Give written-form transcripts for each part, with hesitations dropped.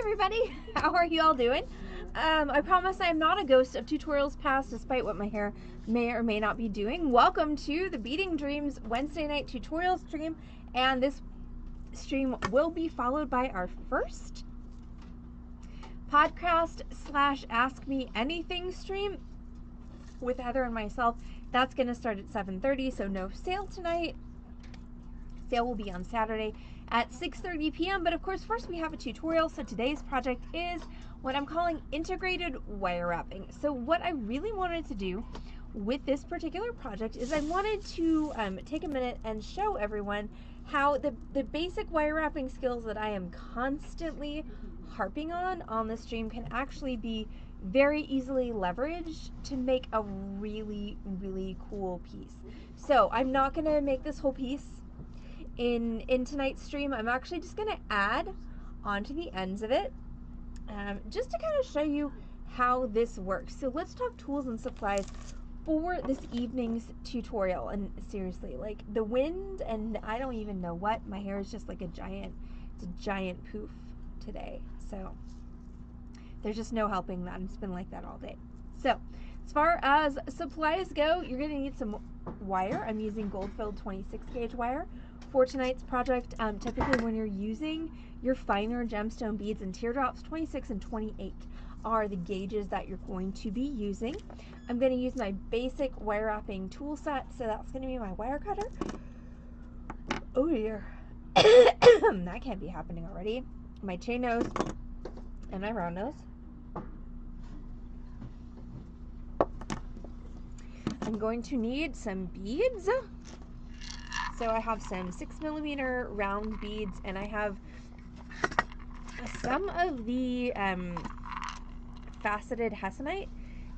everybody, how are you all doing? I promise I am not a ghost of tutorials past, despite what my hair may or may not be doing. Welcome to the Beading Dreams Wednesday night tutorial stream, and this stream will be followed by our first podcast / Ask Me Anything stream with Heather and myself. That's going to start at 7:30, so no sale tonight. Sale will be on Saturday at 6:30 p.m. But of course, first we have a tutorial. So today's project is what I'm calling integrated wire wrapping. So what I really wanted to do with this particular project is I wanted to take a minute and show everyone how the basic wire wrapping skills that I am constantly harping on the stream can actually be very easily leveraged to make a really, really cool piece. So I'm not going to make this whole piece in tonight's stream. I'm actually just going to add onto the ends of it just to kind of show you how this works. So let's talk tools and supplies for this evening's tutorial. And seriously, like the wind and I don't even know what, my hair is just like it's a giant poof today. So there's just no helping that. It's been like that all day. So as far as supplies go, you're going to need some wire. I'm using gold-filled 26 gauge wire for tonight's project. Typically when you're using your finer gemstone beads and teardrops, 26 and 28 are the gauges that you're going to be using. I'm going to use my basic wire wrapping tool set, so that's going to be my wire cutter. Oh dear. That can't be happening already. My chain nose and my round nose. I'm going to need some beads. So I have some 6mm round beads, and I have some of the faceted hessonite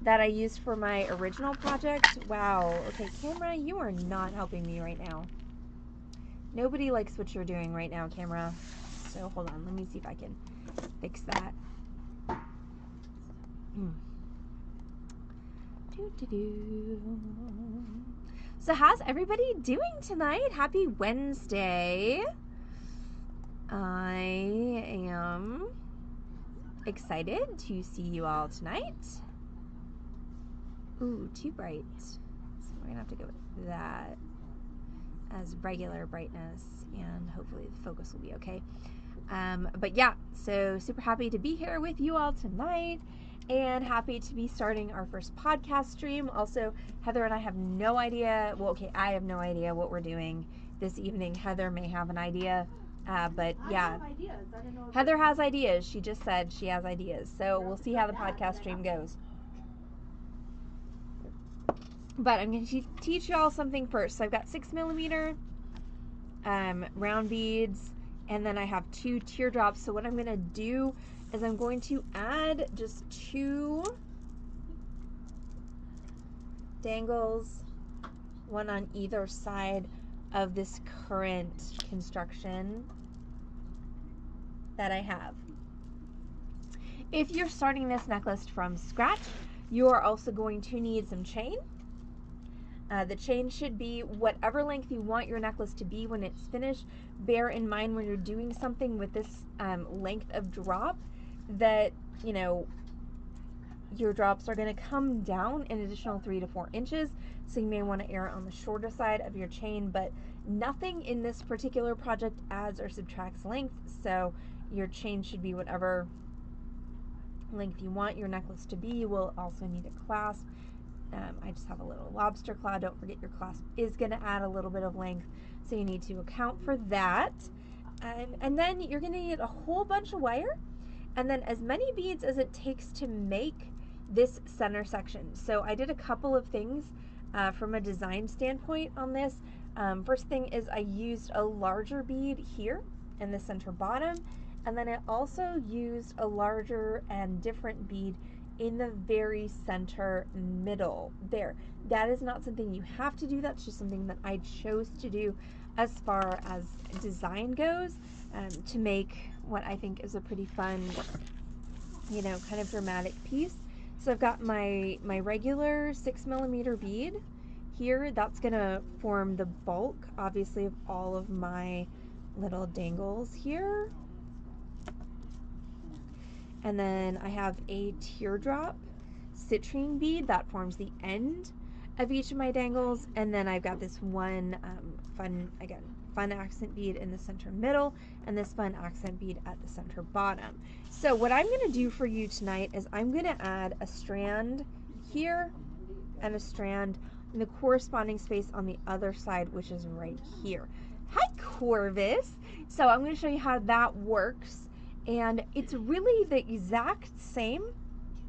that I used for my original project. Wow. Okay, camera, you are not helping me right now. Nobody likes what you're doing right now, camera. So hold on, let me see if I can fix that. So how's everybody doing tonight? Happy Wednesday. I am excited to see you all tonight. Ooh, too bright. So we're gonna have to go with that as regular brightness, and hopefully the focus will be okay. But yeah, so super happy to be here with you all tonight, and happy to be starting our first podcast stream. Also, Heather and I have no idea, well, okay, I have no idea what we're doing this evening. Heather may have an idea, but yeah. I have ideas. I don't know. Heather has ideas. She just said she has ideas. So we'll see how the podcast stream goes. But I'm going to teach y'all something first. So I've got 6mm round beads, and then I have 2 teardrops. So what I'm going to do is I'm going to add just 2 dangles, one on either side of this current construction that I have. If you're starting this necklace from scratch, you are also going to need some chain. The chain should be whatever length you want your necklace to be when it's finished. Bear in mind when you're doing something with this length of drop that, you know, your drops are going to come down an additional 3 to 4 inches. So you may want to err on the shorter side of your chain, but nothing in this particular project adds or subtracts length. So your chain should be whatever length you want your necklace to be. You will also need a clasp. I just have a little lobster claw. Don't forget your clasp is going to add a little bit of length, so you need to account for that. And then you're going to need a whole bunch of wire, and then as many beads as it takes to make this center section. So I did a couple of things from a design standpoint on this. First thing is I used a larger bead here in the center bottom, and then I also used a larger and different bead in the very center middle there. That is not something you have to do. That's just something that I chose to do as far as design goes, to make what I think is a pretty fun, you know, kind of dramatic piece. So I've got my regular 6mm bead here. That's gonna form the bulk, obviously, of all of my little dangles here. And then I have a teardrop citrine bead that forms the end of each of my dangles. And then I've got this one fun accent bead in the center middle, and this fun accent bead at the center bottom. So what I'm going to do for you tonight is I'm going to add a strand here and a strand in the corresponding space on the other side, which is right here. Hi, Corvus. So I'm going to show you how that works. And it's really the exact same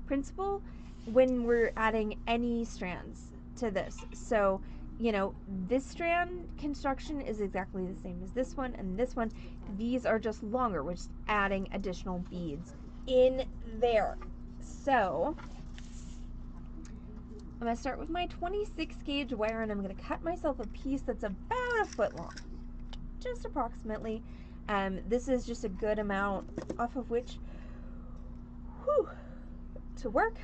principle when we're adding any strands to this. So, you know, this strand construction is exactly the same as this one and this one. These are just longer. We're just adding additional beads in there. So I'm going to start with my 26 gauge wire, and I'm going to cut myself a piece that's about a foot long, just approximately. This is just a good amount off of which to work.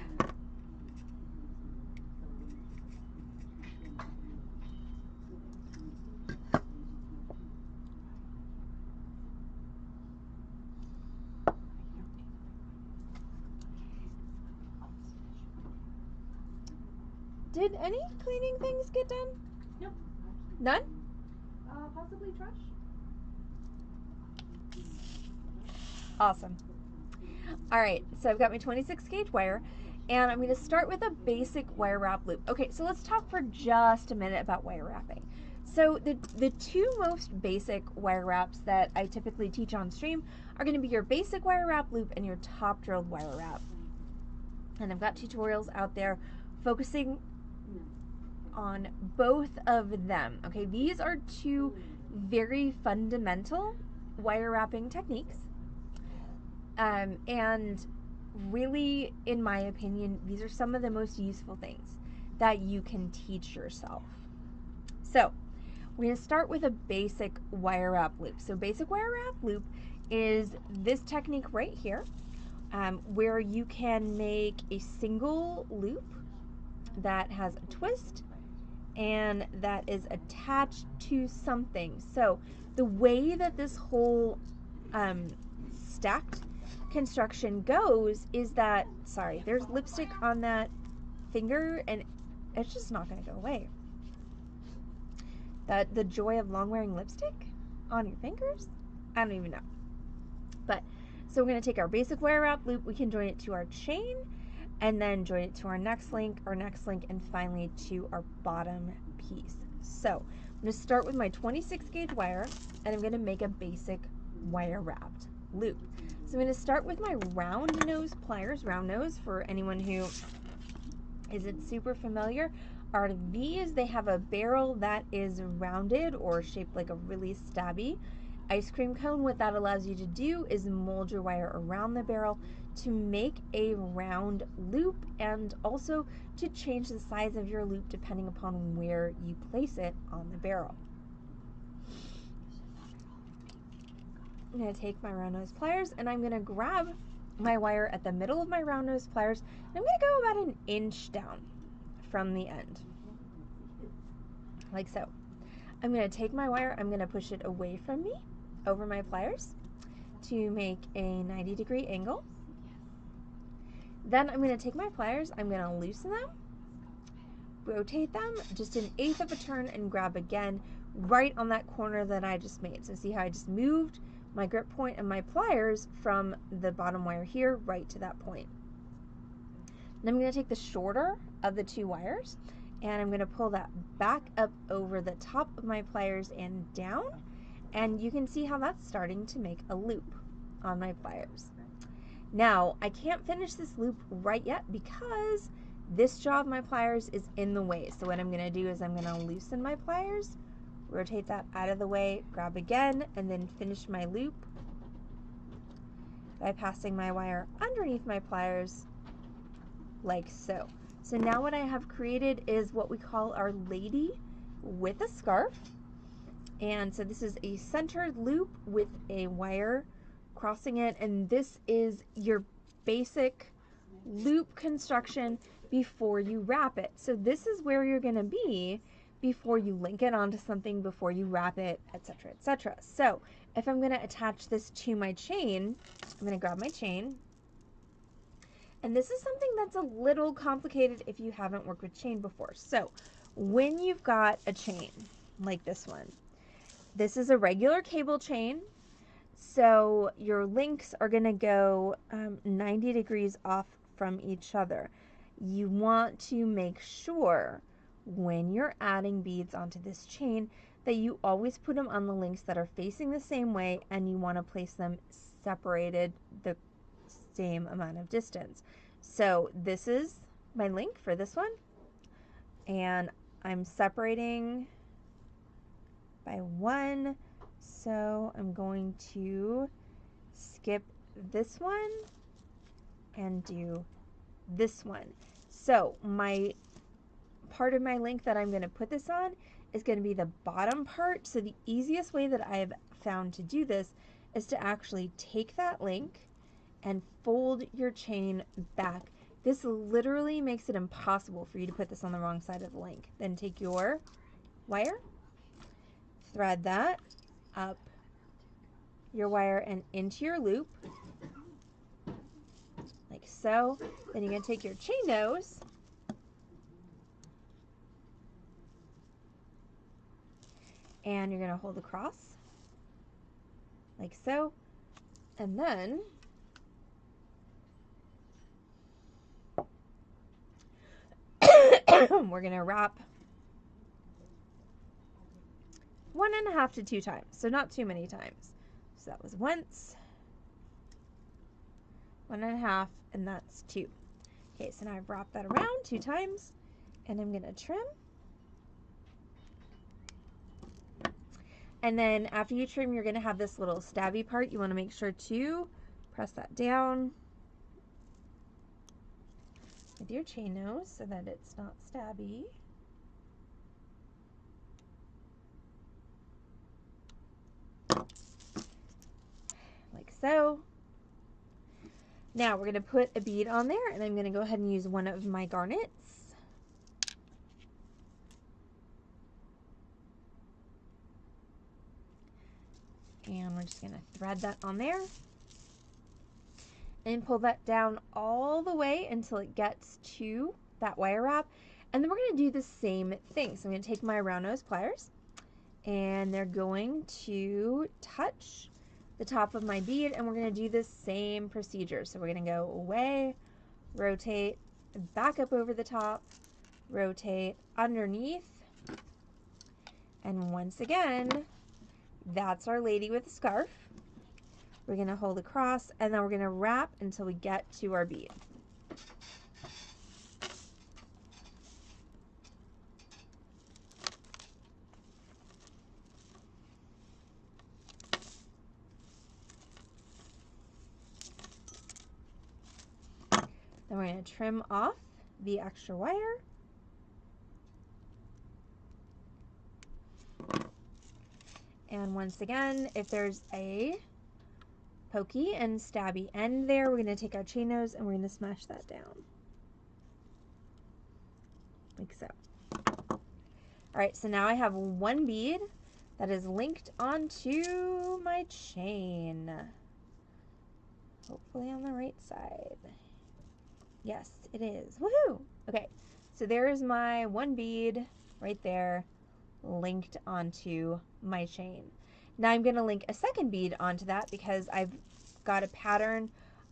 Did any cleaning things get done? Nope. None? Possibly trash. Awesome. All right, so I've got my 26 gauge wire, and I'm going to start with a basic wire wrap loop. Okay, so let's talk for just a minute about wire wrapping. So the two most basic wire wraps that I typically teach on stream are going to be your basic wire wrap loop and your top drilled wire wrap. And I've got tutorials out there focusing on both of them. Okay, these are two very fundamental wire wrapping techniques. And really, in my opinion, these are some of the most useful things that you can teach yourself. So we're going to start with a basic wire wrap loop. So basic wire wrap loop is this technique right here, where you can make a single loop that has a twist and that is attached to something. So the way that this whole stacked construction goes is that, sorry, there's lipstick on that finger and it's just not going to go away. The joy of long wearing lipstick on your fingers? I don't even know. But so we're going to take our basic wire wrap loop, we can join it to our chain, and then join it to our next link, and finally to our bottom piece. So I'm going to start with my 26 gauge wire, and I'm going to make a basic wire wrapped loop. So I'm going to start with my round nose pliers. Round nose, for anyone who isn't super familiar, are these. They have a barrel that is rounded or shaped like a really stabby ice cream cone. What that allows you to do is mold your wire around the barrel to make a round loop, and also to change the size of your loop depending upon where you place it on the barrel. I'm going to take my round nose pliers and I'm going to grab my wire at the middle of my round nose pliers, and I'm going to go about an inch down from the end, like so. I'm going to take my wire, I'm going to push it away from me over my pliers to make a 90-degree angle. Then I'm going to take my pliers, I'm going to loosen them, rotate them just an eighth of a turn, and grab again right on that corner that I just made. So see how I just moved my grip point and my pliers from the bottom wire here right to that point. Then I'm going to take the shorter of the two wires and I'm going to pull that back up over the top of my pliers and down, and you can see how that's starting to make a loop on my pliers. Now I can't finish this loop right yet because this jaw of my pliers is in the way. So what I'm going to do is I'm going to loosen my pliers, rotate that out of the way, grab again, and then finish my loop by passing my wire underneath my pliers like so. So now what I have created is what we call our lady with a scarf. And so this is a centered loop with a wire crossing it, and this is your basic loop construction before you wrap it. So this is where you're going to be before you link it onto something, before you wrap it, etc., etc. So if I'm going to attach this to my chain, I'm going to grab my chain, And this is something that's a little complicated if you haven't worked with chain before. So when you've got a chain like this one, this is a regular cable chain. So your links are going to go 90 degrees off from each other. You want to make sure when you're adding beads onto this chain that you always put them on the links that are facing the same way, and you want to place them separated the same amount of distance. So this is my link for this one, and I'm separating by 1. So I'm going to skip this one and do this one. So my part of my link that I'm going to put this on is going to be the bottom part. So the easiest way that I've found to do this is to actually take that link and fold your chain back. This literally makes it impossible for you to put this on the wrong side of the link. Then take your wire, thread that up your wire and into your loop, like so. Then you're going to take your chain nose and you're going to hold across, like so. And then we're going to wrap 1.5 to 2 times, so not too many times. So that was once, 1.5, and that's 2. Okay, so now I've wrapped that around 2 times, and I'm going to trim. And then after you trim, you're going to have this little stabby part. You want to make sure to press that down with your chain nose so that it's not stabby. Like so. Now we're going to put a bead on there, and I'm going to go ahead and use one of my garnets. And we're just going to thread that on there and pull that down all the way until it gets to that wire wrap. And then we're going to do the same thing. So I'm going to take my round nose pliers, and they're going to touch the top of my bead, and we're going to do the same procedure. So we're going to go away, rotate, back up over the top, rotate underneath, and once again, that's our lady with a scarf. We're going to hold across, and then we're going to wrap until we get to our bead. Then we're going to trim off the extra wire. And once again, if there's a pokey and stabby end there, we're going to take our chain nose and we're going to smash that down. Like so. Alright, so now I have one bead that is linked onto my chain. Hopefully on the right side. Yes, it is. Woohoo! Okay, so there is my one bead right there linked onto my chain. Now I'm going to link a second bead onto that because I've got a pattern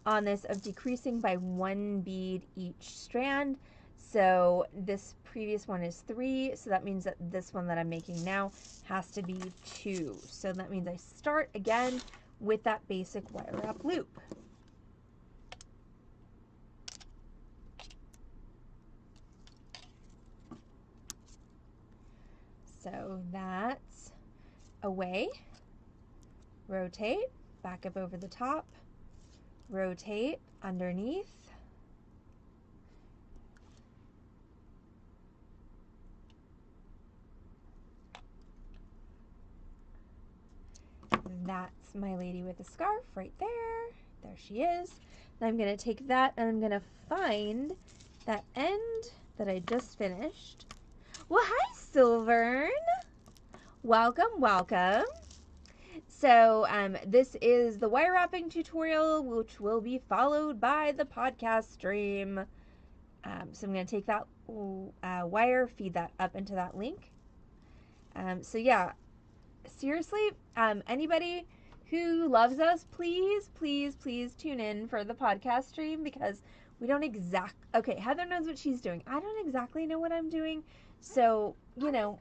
on this of decreasing by 1 bead each strand. So this previous one is 3, so that means that this one that I'm making now has to be 2. So that means I start again with that basic wire wrap loop. So that's away, rotate, back up over the top, rotate underneath, that's my lady with the scarf right there. There she is. Now I'm going to take that and I'm going to find that end that I just finished. Well, hi, Silvern. Welcome, welcome. So this is the wire wrapping tutorial, which will be followed by the podcast stream. So I'm going to take that wire, feed that up into that link. So yeah, seriously, anybody who loves us, please tune in for the podcast stream, because we don't okay, Heather knows what she's doing. I don't exactly know what I'm doing. So, you know,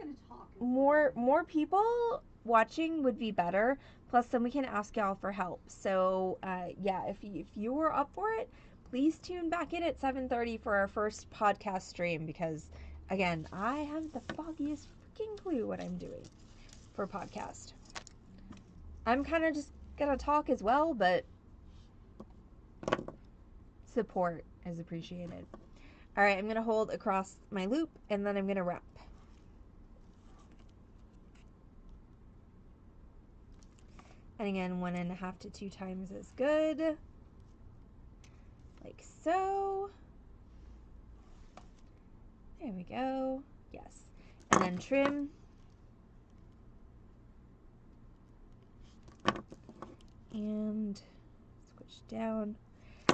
more people watching would be better. Plus, then we can ask y'all for help. So, yeah, if you were up for it, please tune back in at 7:30 for our first podcast stream, because, again, I haven't the foggiest freaking clue what I'm doing for podcast. I'm kind of just gonna talk as well, but support is appreciated. All right, I'm gonna hold across my loop, and then I'm gonna wrap. And again, 1.5 to 2 times is good. Like so. There we go. Yes. And then trim. And switch down.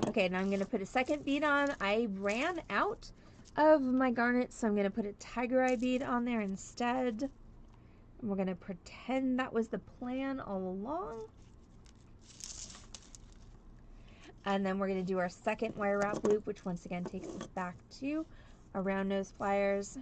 Okay, now I'm going to put a second bead on. I ran out of my garnet, so I'm going to put a tiger eye bead on there instead. And we're going to pretend that was the plan all along. And then we're going to do our second wire wrap loop, which once again takes us back to our round nose pliers.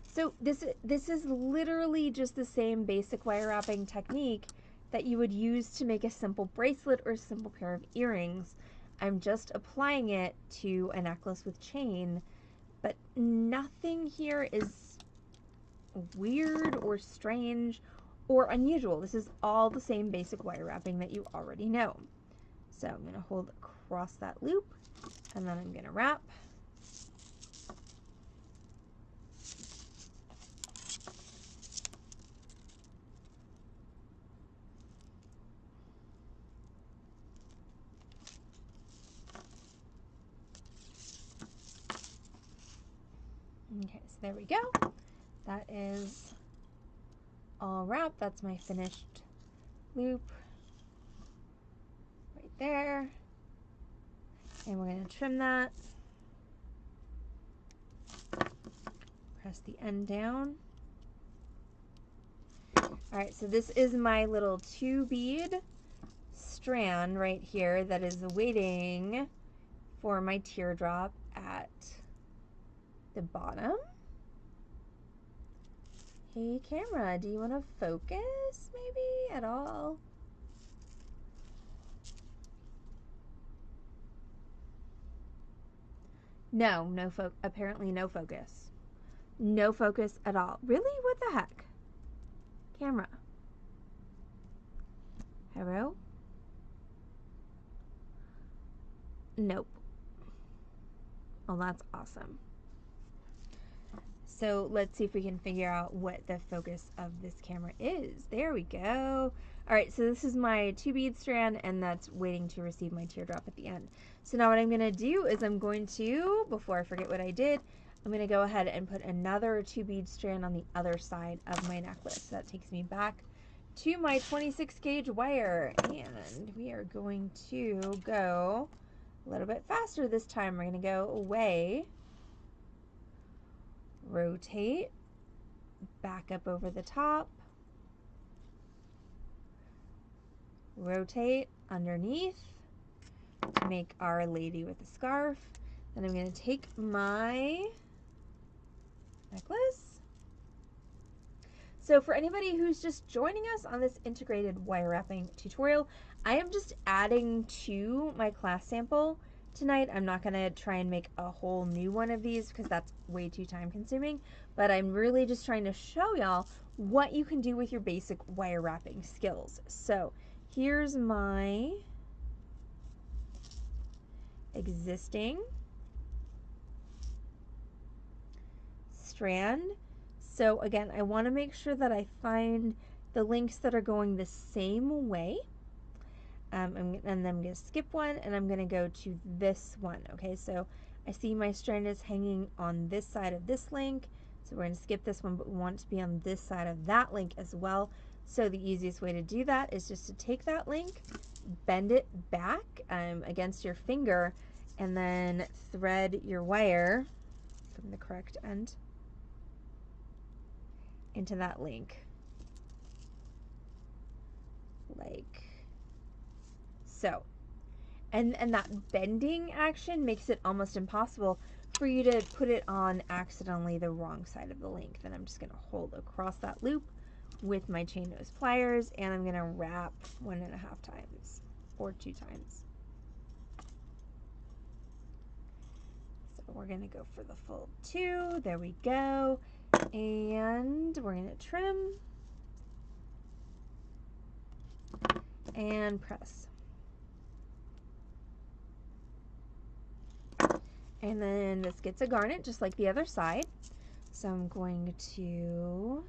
So this is literally just the same basic wire wrapping technique that you would use to make a simple bracelet or a simple pair of earrings. I'm just applying it to a necklace with chain, but nothing here is weird or strange or unusual. This is all the same basic wire wrapping that you already know. So I'm going to hold across that loop, and then I'm going to wrap. Okay, so there we go. That is all wrapped. That's my finished loop right there. And we're going to trim that. Press the end down. All right, so this is my little 2 bead strand right here that is waiting for my teardrop at the bottom. Hey camera, do you want to focus maybe at all? No, apparently no focus. No focus at all. Really? What the heck? Camera. Hello? Nope. Oh, that's awesome. So let's see if we can figure out what the focus of this camera is. There we go. All right, so this is my 2 bead strand, and that's waiting to receive my teardrop at the end. So now what I'm gonna do is I'm going to, before I forget what I did, I'm gonna go ahead and put another 2 bead strand on the other side of my necklace. So that takes me back to my 26 gauge wire, and we are going to go a little bit faster this time. We're gonna go away, rotate, back up over the top, rotate underneath to make our lady with the scarf. Then I'm going to take my necklace. So for anybody who's just joining us on this integrated wire wrapping tutorial, I am just adding to my class sample tonight. I'm not going to try and make a whole new one of these because that's way too time consuming, but I'm really just trying to show y'all what you can do with your basic wire wrapping skills. So here's my existing strand. So again, I want to make sure that I find the links that are going the same way. And then I'm going to skip one, and I'm going to go to this one. Okay, so I see my strand is hanging on this side of this link, so we're going to skip this one, but we want it to be on this side of that link as well. So the easiest way to do that is just to take that link, bend it back against your finger, and then thread your wire from the correct end into that link, like so. And that bending action makes it almost impossible for you to put it on accidentally the wrong side of the link. Then I'm just going to hold across that loop with my chain nose pliers, and I'm going to wrap 1.5 times or 2 times. So we're going to go for the full 2. There we go. And we're going to trim and press. And then this gets a garnet just like the other side. So I'm going to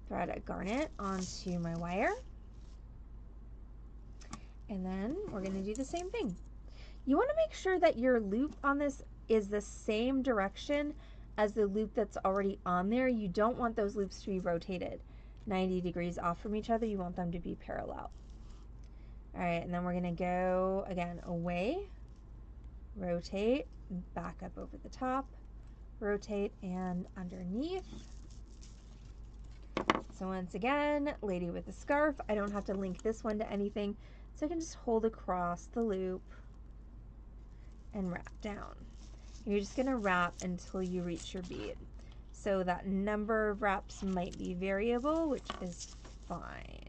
thread a garnet onto my wire. And then we're going to do the same thing. You want to make sure that your loop on this is the same direction as the loop that's already on there. You don't want those loops to be rotated 90 degrees off from each other. You want them to be parallel. All right, and then we're going to go again away, rotate, back up over the top, rotate, and underneath. So once again, lady with the scarf, I don't have to link this one to anything, so I can just hold across the loop and wrap down. You're just going to wrap until you reach your bead. So that number of wraps might be variable, which is fine.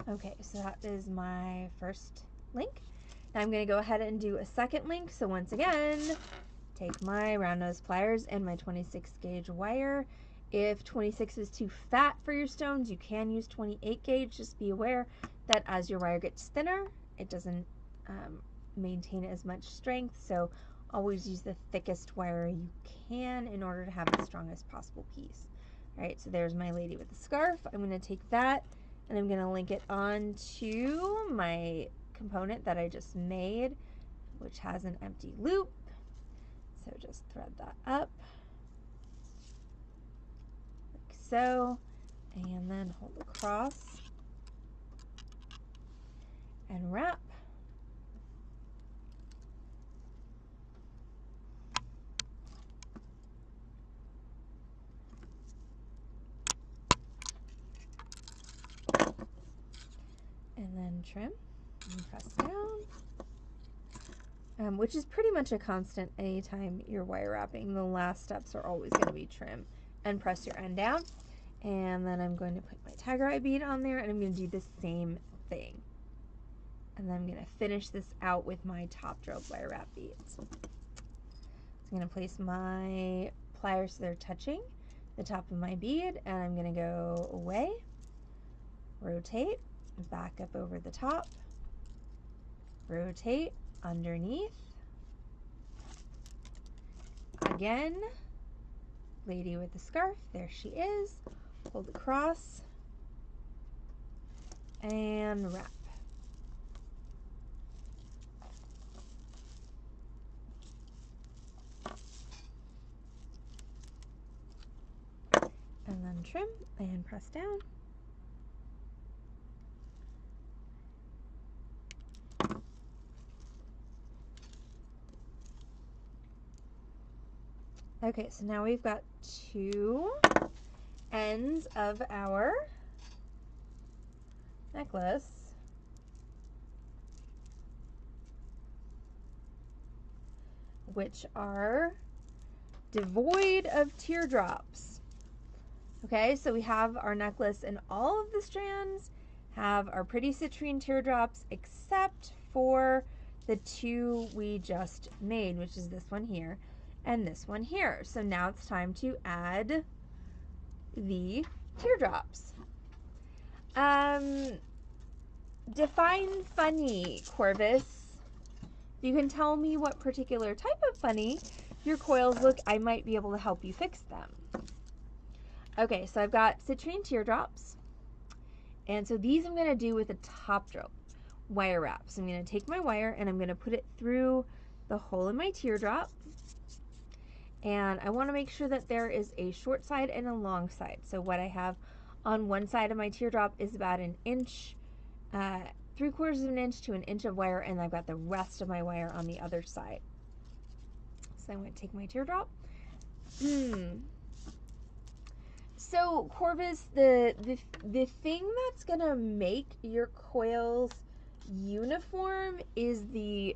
Okay, so that is my first link. Now I'm going to go ahead and do a second link. So once again, take my round nose pliers and my 26 gauge wire. If 26 is too fat for your stones, you can use 28 gauge. Just be aware that as your wire gets thinner, it doesn't maintain as much strength. So always use the thickest wire you can in order to have the strongest possible piece. All right, so there's my lady with the scarf. I'm going to take that and I'm going to link it onto my component that I just made, which has an empty loop. So just thread that up like so, and then hold across and wrap. And then trim and press down, which is pretty much a constant anytime you're wire wrapping. The last steps are always going to be trim and press your end down. And then I'm going to put my tiger eye bead on there, and I'm going to do the same thing. And then I'm going to finish this out with my top drilled wire wrap beads. So I'm going to place my pliers so they're touching the top of my bead, and I'm going to go away, rotate, back up over the top, rotate, underneath, again, lady with the scarf, there she is, hold across, and wrap. And then trim and press down. Okay, so now we've got 2 ends of our necklace. Which are devoid of teardrops. Okay, so we have our necklace, and all of the strands have our pretty citrine teardrops except for the 2 we just made, which is this one here and this one here. So now it's time to add the teardrops. Define funny, Corvus. You can tell me what particular type of funny your coils look, I might be able to help you fix them. Okay, so I've got citrine teardrops. And so these I'm going to do with a top drill wire wrap. So I'm going to take my wire and I'm going to put it through the hole in my teardrop. And I want to make sure that there is a short side and a long side. So what I have on one side of my teardrop is about an inch, 3/4 of an inch to an inch of wire, and I've got the rest of my wire on the other side. So I'm going to take my teardrop. So Corvus, the thing that's going to make your coils uniform is the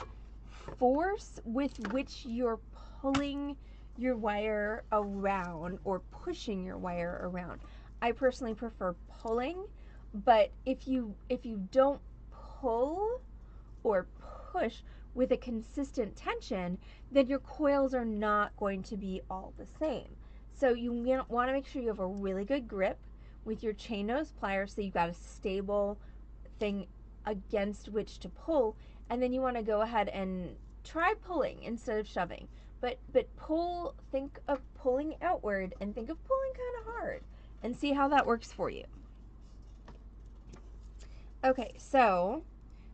force with which you're pulling your wire around or pushing your wire around. I personally prefer pulling, but if you don't pull or push with a consistent tension, then your coils are not going to be all the same. So you want to make sure you have a really good grip with your chain nose pliers, so you've got a stable thing against which to pull, and then you want to go ahead and try pulling instead of shoving. But pull, think of pulling outward and think of pulling kind of hard and see how that works for you. Okay, so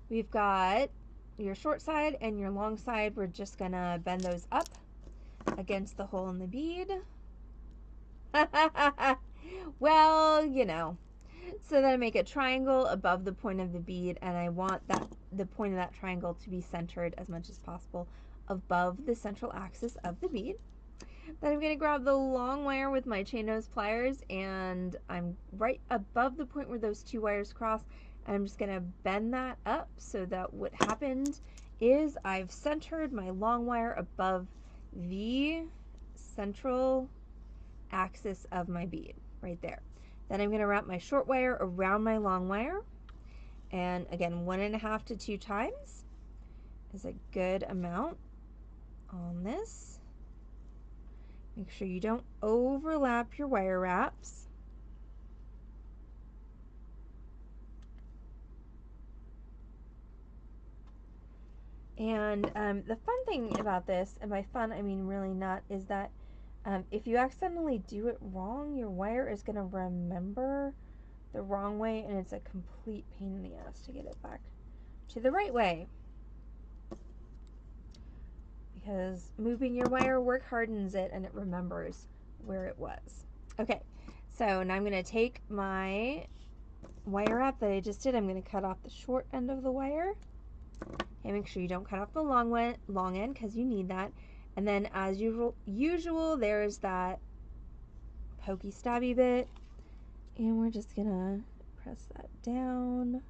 we've got your short side and your long side. We're just gonna bend those up against the hole in the bead. Well, you know, so that I make a triangle above the point of the bead, and I want the point of that triangle to be centered as much as possible above the central axis of the bead. Then I'm going to grab the long wire with my chain nose pliers, and I'm right above the point where those two wires cross, and I'm just going to bend that up so that what happened is I've centered my long wire above the central axis of my bead right there. Then I'm going to wrap my short wire around my long wire, and again 1.5 to 2 times is a good amount on this. Make sure you don't overlap your wire wraps. And the fun thing about this, and by fun I mean really not, is that if you accidentally do it wrong, your wire is going to remember the wrong way, and it's a complete pain in the ass to get it back to the right way. Because moving your wire work hardens it, and it remembers where it was. Okay, so now I'm going to take my wire wrap that I just did. I'm going to cut off the short end of the wire. Okay, make sure you don't cut off the long end because you need that. And then as usual, there's that pokey stabby bit, and we're just going to press that down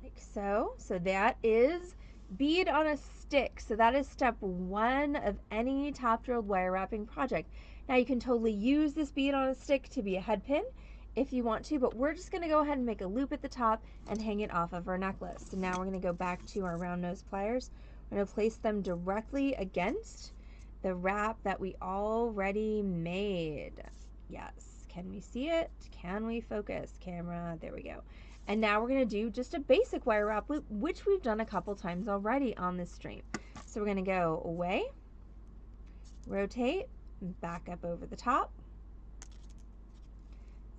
like so. So that is bead on a stick. So that is step 1 of any top drilled wire wrapping project. Now you can totally use this bead on a stick to be a head pin if you want to, but we're just going to go ahead and make a loop at the top and hang it off of our necklace. So now we're going to go back to our round nose pliers. We're going to place them directly against the wrap that we already made. Yes, can we see it? Can we focus? Camera, there we go. And now we're going to do just a basic wire wrap loop, which we've done a couple times already on this stream. So we're going to go away, rotate, back up over the top.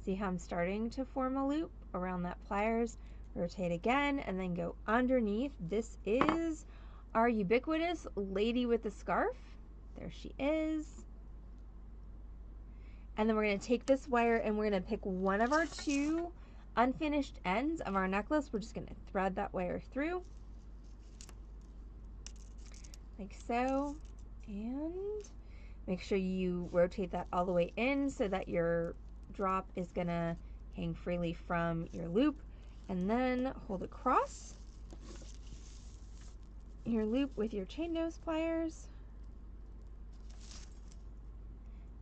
See how I'm starting to form a loop around that pliers, rotate again, and then go underneath. This is our ubiquitous lady with the scarf. There she is. And then we're going to take this wire and we're going to pick one of our 2 unfinished ends of our necklace. We're just going to thread that wire through like so, and make sure you rotate that all the way in so that your drop is going to hang freely from your loop, and then hold across your loop with your chain nose pliers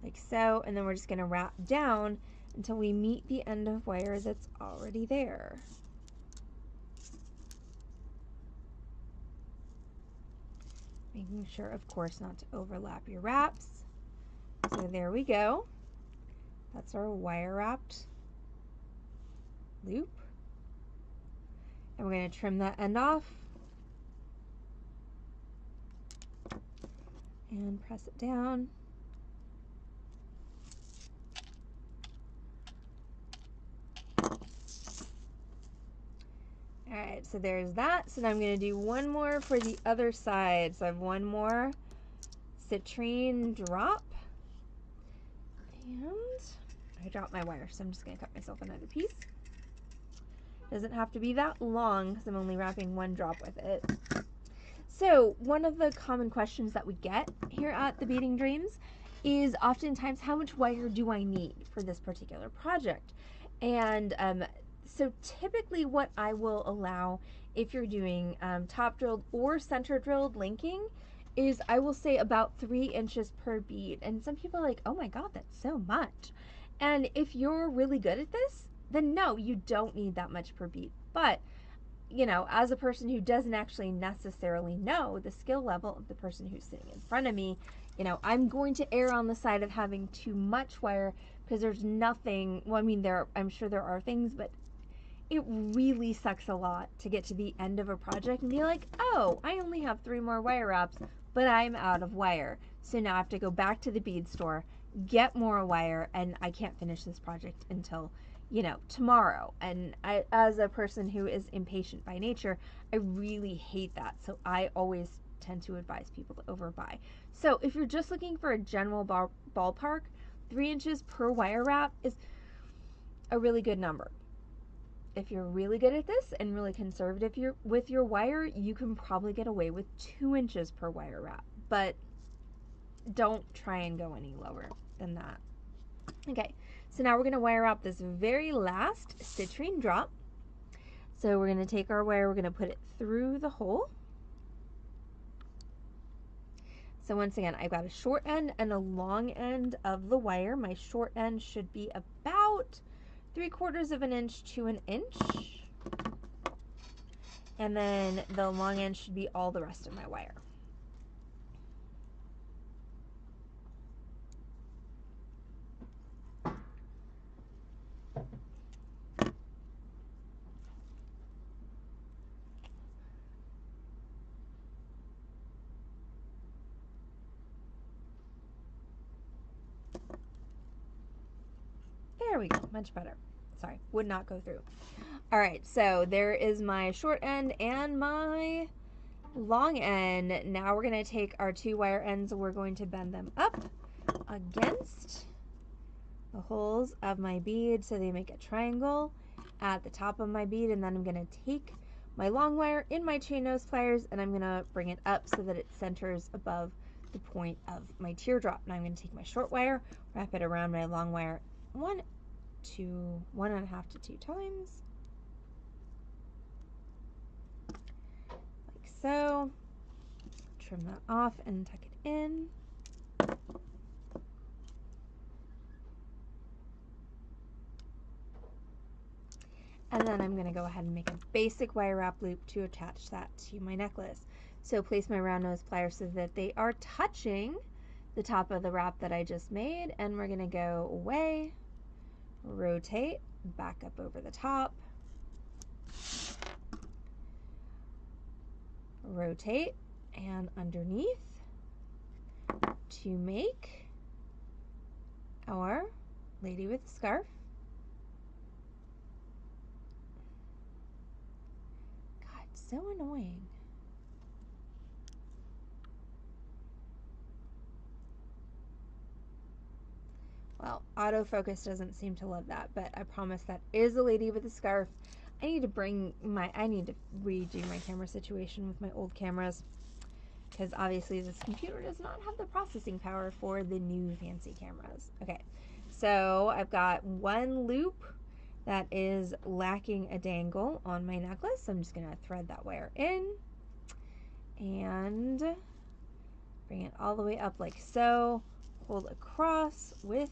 like so, and then we're just going to wrap down until we meet the end of wire that's already there. Making sure, of course, not to overlap your wraps. So there we go. That's our wire wrapped loop. And we're going to trim that end off. and press it down. Alright, so there's that. So now I'm going to do one more for the other side. So I have one more citrine drop. And I dropped my wire, so I'm just going to cut myself another piece. Doesn't have to be that long because I'm only wrapping one drop with it. So one of the common questions that we get here at the Beading Dreams is oftentimes, how much wire do I need for this particular project? And so typically what I will allow if you're doing top drilled or center drilled linking is I will say about 3 inches per bead. And some people are like, oh my God, that's so much. And if you're really good at this, then no, you don't need that much per bead. But, you know, as a person who doesn't actually necessarily know the skill level of the person who's sitting in front of me, you know, I'm going to err on the side of having too much wire because there's nothing, well, I mean, I'm sure there are things, but it really sucks a lot to get to the end of a project and be like, oh, I only have 3 more wire wraps, but I'm out of wire. So now I have to go back to the bead store, get more wire, and I can't finish this project until, you know, tomorrow. And I, as a person who is impatient by nature, I really hate that. So I always tend to advise people to overbuy. So if you're just looking for a general ballpark, 3 inches per wire wrap is a really good number. If you're really good at this and really conservative with your wire, you can probably get away with 2 inches per wire wrap, but don't try and go any lower than that. Okay, so now we're going to wire wrap this very last citrine drop. So we're going to take our wire, we're going to put it through the hole. So once again, I've got a short end and a long end of the wire. My short end should be about 3/4 of an inch to an inch. And then the long end should be all the rest of my wire. There we go, much better. Sorry, would not go through. All right, so there is my short end and my long end. Now we're going to take our 2 wire ends and we're going to bend them up against the holes of my bead so they make a triangle at the top of my bead, and then I'm going to take my long wire in my chain nose pliers and I'm going to bring it up so that it centers above the point of my teardrop. Now I'm going to take my short wire, wrap it around my long wire 1.5 to 2 times, like so. Trim that off and tuck it in. And then I'm going to go ahead and make a basic wire wrap loop to attach that to my necklace. So place my round nose pliers so that they are touching the top of the wrap that I just made, and we're going to go away, rotate, back up over the top, rotate, and underneath to make our lady with a scarf. God, so annoying. Well, autofocus doesn't seem to love that, but I promise that is a lady with a scarf. I need to redo my camera situation with my old cameras, because obviously this computer does not have the processing power for the new fancy cameras. Okay, so I've got one loop that is lacking a dangle on my necklace. So I'm just going to thread that wire in and bring it all the way up like so. Hold across with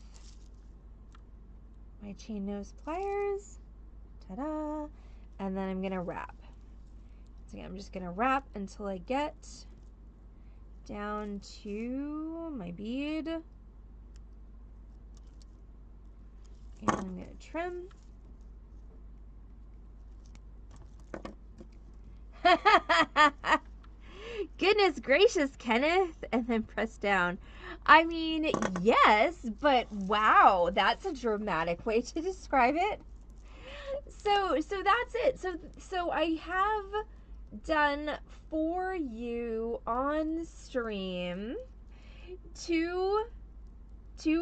my chain nose pliers. Ta-da! And then I'm going to wrap. So again, I'm just going to wrap until I get down to my bead. And I'm going to trim. Goodness gracious, Kenneth, and then press down. I mean, yes, but wow, that's a dramatic way to describe it. So that's it. So I have done for you on stream two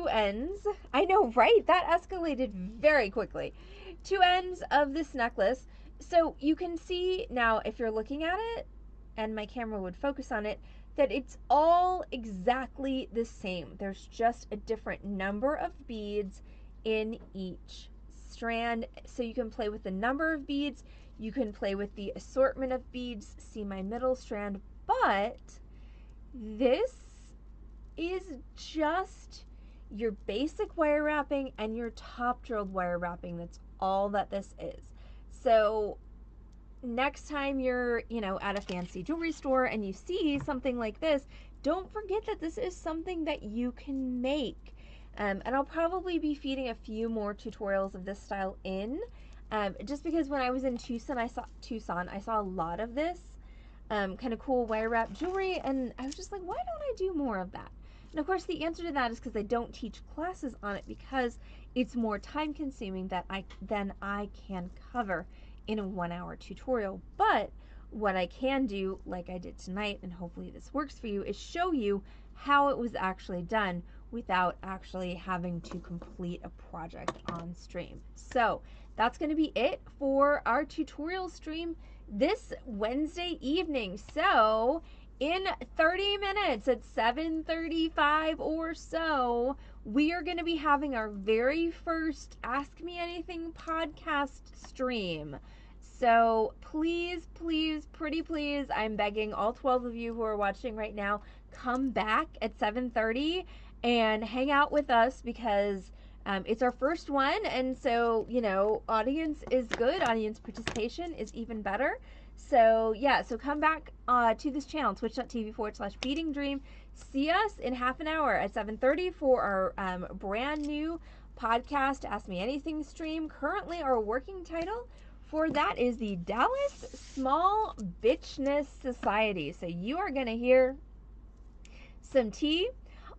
ends. I know, right? That escalated very quickly. Two ends of this necklace. So you can see now, if you're looking at it, and my camera would focus on it, that it's all exactly the same. There's just a different number of beads in each strand. So you can play with the number of beads, you can play with the assortment of beads. See my middle strand, but this is just your basic wire wrapping and your top drilled wire wrapping. That's all that this is. So next time you're, at a fancy jewelry store and you see something like this, don't forget that this is something that you can make. And I'll probably be feeding a few more tutorials of this style in, just because when I was in Tucson, I saw a lot of this kind of cool wire wrap jewelry, and I was just like, why don't I do more of that? And of course, the answer to that is because I don't teach classes on it, because it's more time consuming than I can cover in a 1-hour tutorial. But what I can do, like I did tonight, and hopefully this works for you, is show you how it was actually done without actually having to complete a project on stream. So that's going to be it for our tutorial stream this Wednesday evening. So in 30 minutes at 7:35 or so, we are going to be having our very first Ask Me Anything podcast stream. So please, please, pretty please, I'm begging all 12 of you who are watching right now, come back at 7:30 and hang out with us, because it's our first one, and so, audience is good. Audience participation is even better. So, yeah, so come back to this channel, twitch.tv/Beading Dream. See us in half an hour at 7:30 for our brand new podcast, Ask Me Anything stream. Currently, our working title for that is the Dallas Small Bitchness Society. So you are going to hear some tea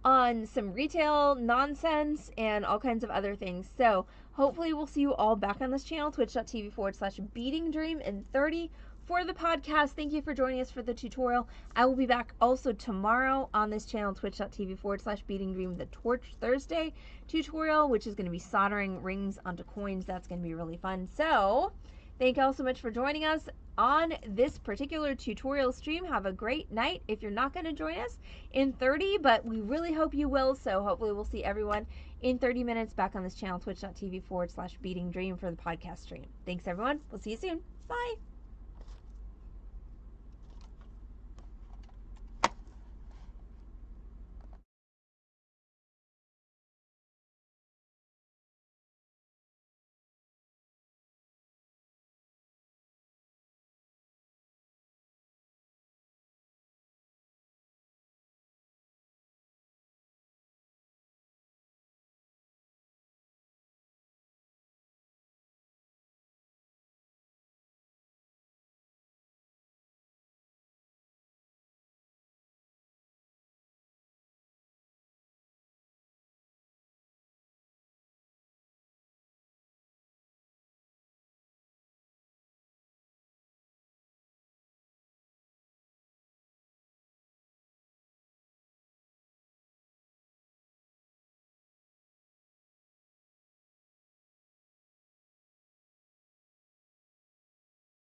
on some retail nonsense and all kinds of other things. So hopefully we'll see you all back on this channel, twitch.tv/Beading Dream in 30 for the podcast. Thank you for joining us for the tutorial. I will be back also tomorrow on this channel, twitch.tv/Beading Dream, the Torch Thursday tutorial, which is going to be soldering rings onto coins. That's going to be really fun. So thank you all so much for joining us on this particular tutorial stream. Have a great night if you're not going to join us in 30, but we really hope you will. So hopefully we'll see everyone in 30 minutes back on this channel, twitch.tv/Beading Dream for the podcast stream. Thanks everyone. We'll see you soon. Bye.